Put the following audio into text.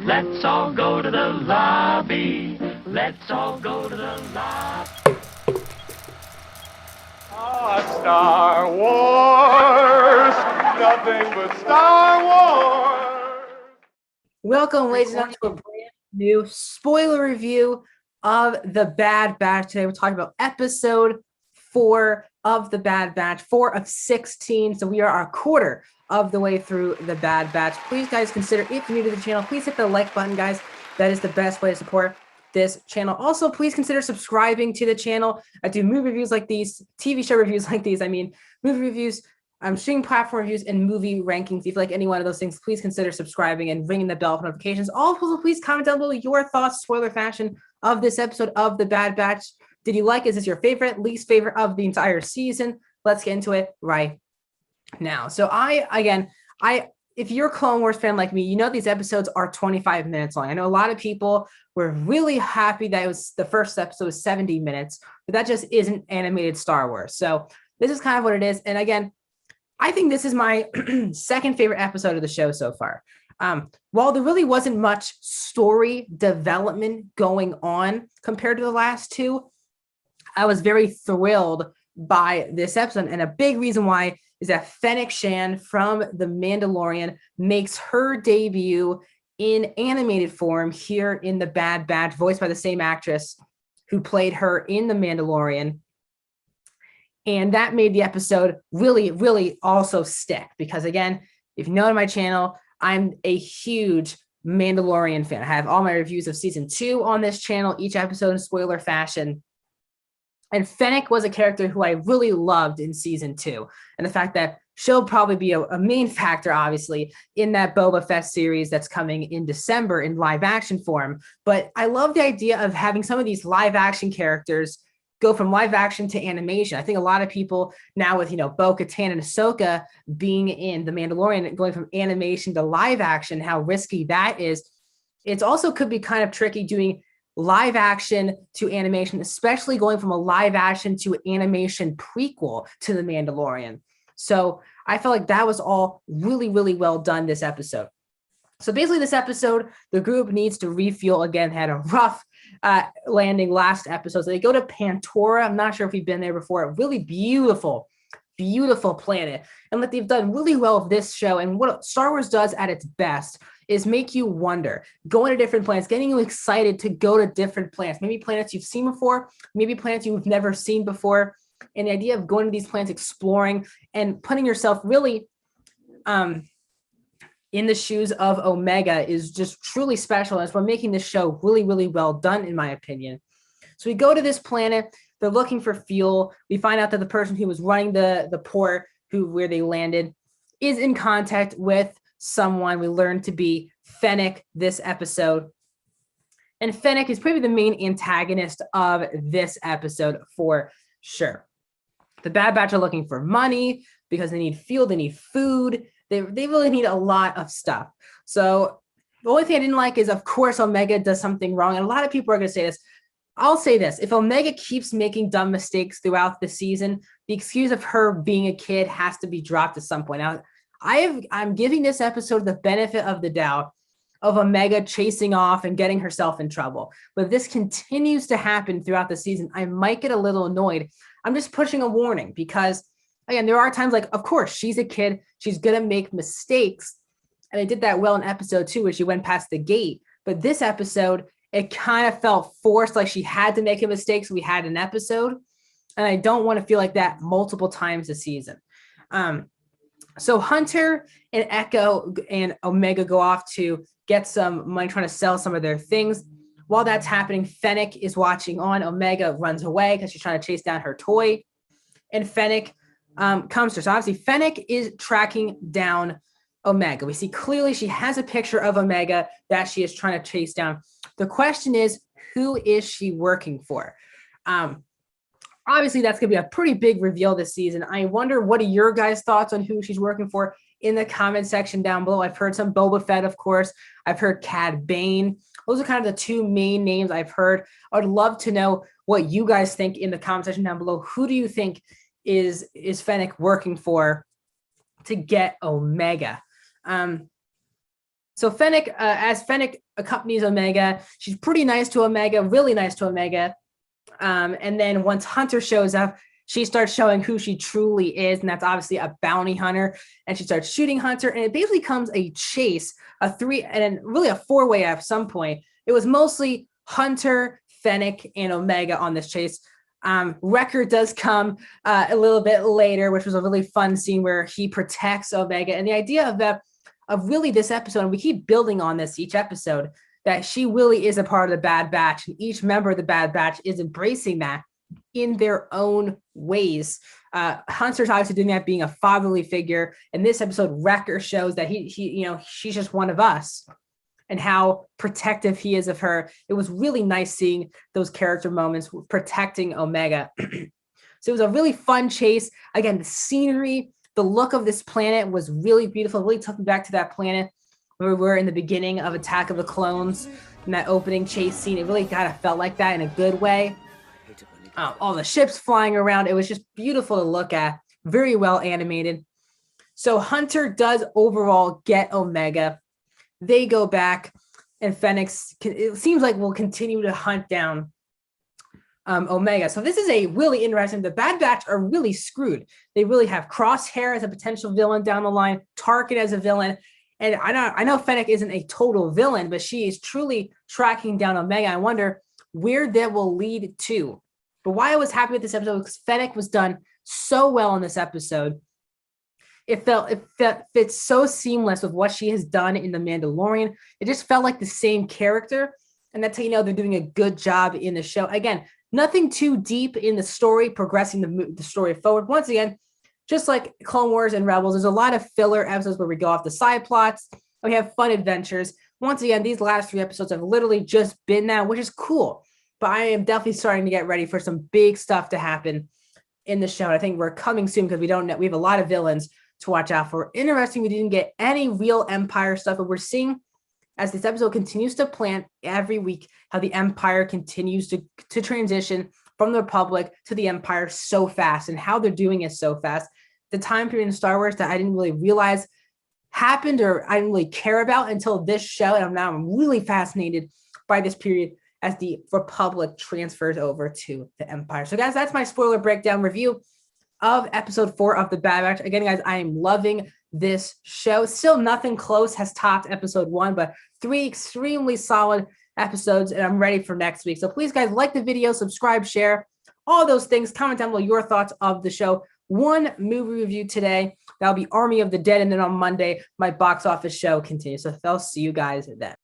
Let's all go to the lobby. Let's all go to the lobby. Star Wars, nothing but Star Wars. Welcome, ladies and gentlemen, to a brand new spoiler review of The Bad Batch. Today, we're talking about episode 4 of The Bad Batch, 4 of 16. So we are a quarter of the way through The Bad Batch. Please, guys, consider, if you're new to the channel, please hit the like button, guys. That is the best way to support this channel. Also, please consider subscribing to the channel. I do movie reviews like these, TV show reviews like these. I mean, movie reviews, streaming platform reviews, and movie rankings. If you like any one of those things, please consider subscribing and ringing the bell for notifications. Also, please comment down below your thoughts, spoiler fashion, of this episode of The Bad Batch. Did you like? Is this your favorite, least favorite of the entire season? Let's get into it right now. So if you're a Clone Wars fan like me, you know these episodes are 25 minutes long. I know a lot of people were really happy that it was the first episode was 70 minutes, but that just isn't animated Star Wars. So this is kind of what it is. And again, I think this is my second favorite episode of the show so far. While there really wasn't much story development going on compared to the last two, I was very thrilled by this episode. And a big reason why is that Fennec Shand from The Mandalorian makes her debut in animated form here in The Bad Batch, voiced by the same actress who played her in The Mandalorian. And that made the episode really, really also stick. Because again, if you know my channel, I'm a huge Mandalorian fan. I have all my reviews of season 2 on this channel, each episode in spoiler fashion. And Fennec was a character who I really loved in season 2. And the fact that she'll probably be a main factor, obviously, in that Boba Fett series that's coming in December in live action form. But I love the idea of having some of these live action characters go from live action to animation. I think a lot of people now with, Bo-Katan and Ahsoka being in The Mandalorian, going from animation to live action, how risky that is. It also could be kind of tricky doing live action to animation, especially going from a live action to animation prequel to The Mandalorian. So I felt like that was all really, really well done this episode. So basically this episode, the group needs to refuel again, had a rough landing last episode. So they go to Pantora. I'm not sure if we've been there before. A really beautiful, beautiful planet. And what they've done really well with this show, and what Star Wars does at its best, is make you wonder, going to different planets, getting you excited to go to different planets, maybe planets you've seen before, maybe planets you've never seen before. And the idea of going to these planets, exploring, and putting yourself really in the shoes of Omega is just truly special. And it's what making this show really, really well done, in my opinion. So we go to this planet. They're looking for fuel. We find out that the person who was running the port, where they landed, is in contact with someone we learned to be Fennec this episode. And Fennec is probably the main antagonist of this episode for sure. The Bad Batch are looking for money because they need fuel, they need food, they really need a lot of stuff. So the only thing I didn't like is, of course, Omega does something wrong. And a lot of people are going to say this. I'll say this. If Omega keeps making dumb mistakes throughout the season, the excuse of her being a kid has to be dropped at some point. Now, I'm giving this episode the benefit of the doubt of Omega chasing off and getting herself in trouble. But if this continues to happen throughout the season, I might get a little annoyed. I'm just pushing a warning because, again, there are times like, of course, she's a kid. She's going to make mistakes. And they did that well in episode 2 where she went past the gate. But this episode, it kind of felt forced, like she had to make a mistake so we had an episode. And I don't want to feel like that multiple times a season. So Hunter and Echo and Omega go off to get some money, trying to sell some of their things. While that's happening, Fennec is watching on. Omega runs away because she's trying to chase down her toy. And Fennec comes to her. So obviously Fennec is tracking down Omega. We see clearly she has a picture of Omega that she is trying to chase down. The question is, who is she working for? Obviously, that's going to be a pretty big reveal this season. I wonder, what are your guys' thoughts on who she's working for in the comment section down below? I've heard some Boba Fett, of course. I've heard Cad Bane. Those are kind of the two main names I've heard. I would love to know what you guys think in the comment section down below. Who do you think is Fennec working for to get Omega? So Fennec, as Fennec accompanies Omega, she's pretty nice to Omega, really nice to Omega. And then once Hunter shows up, she starts showing who she truly is, and that's obviously a bounty hunter. And she starts shooting Hunter, and it basically becomes a chase, a three, and then really a four-way at some point. It was mostly Hunter, Fennec, and Omega on this chase. Wrecker does come a little bit later, which was a really fun scene where he protects Omega. And the idea of really this episode, and we keep building on this each episode, that she really is a part of the Bad Batch, and each member of the Bad Batch is embracing that in their own ways. Hunter's obviously doing that, being a fatherly figure. In this episode, Wrecker shows that he she's just one of us, and how protective he is of her. It was really nice seeing those character moments protecting Omega. So it was a really fun chase. Again, the scenery, the look of this planet was really beautiful. Really took me back to that planet where we were in the beginning of Attack of the Clones, in that opening chase scene. It really kind of felt like that in a good way. All the ships flying around. It was just beautiful to look at. Very well animated. So Hunter does overall get Omega. They go back, and Fennec, it seems like, will continue to hunt down Omega. So this is a really interesting. The Bad Batch are really screwed. They really have Crosshair as a potential villain down the line, Tarkin as a villain. And I know Fennec isn't a total villain, but she is truly tracking down Omega. I wonder where that will lead to. But why I was happy with this episode, because Fennec was done so well in this episode. It fits so seamless with what she has done in The Mandalorian. It just felt like the same character. And that's how you know they're doing a good job in the show. Again, nothing too deep in the story, progressing the story forward. Once again, just like Clone Wars and Rebels, there's a lot of filler episodes where we go off the side plots. And we have fun adventures. Once again, these last 3 episodes have literally just been that, which is cool. But I am definitely starting to get ready for some big stuff to happen in the show. And I think we're coming soon because we have a lot of villains to watch out for. Interesting, we didn't get any real Empire stuff, but we're seeing as this episode continues to plant every week how the Empire continues to transition from the Republic to the Empire so fast, and how they're doing it so fast. The time period in Star Wars that I didn't really realize happened, or I didn't really care about until this show, and I'm really fascinated by this period as the Republic transfers over to the Empire. So guys, that's my spoiler breakdown review of episode 4 of The Bad Batch. Again, guys, I am loving this show. Still nothing close has topped episode 1, but 3 extremely solid episodes, and I'm ready for next week. So please, guys, like the video, subscribe, share, all those things. Comment down below your thoughts of the show. 1 movie review today. That'll be Army of the Dead, and then on Monday, my box office show continues. So I'll see you guys then.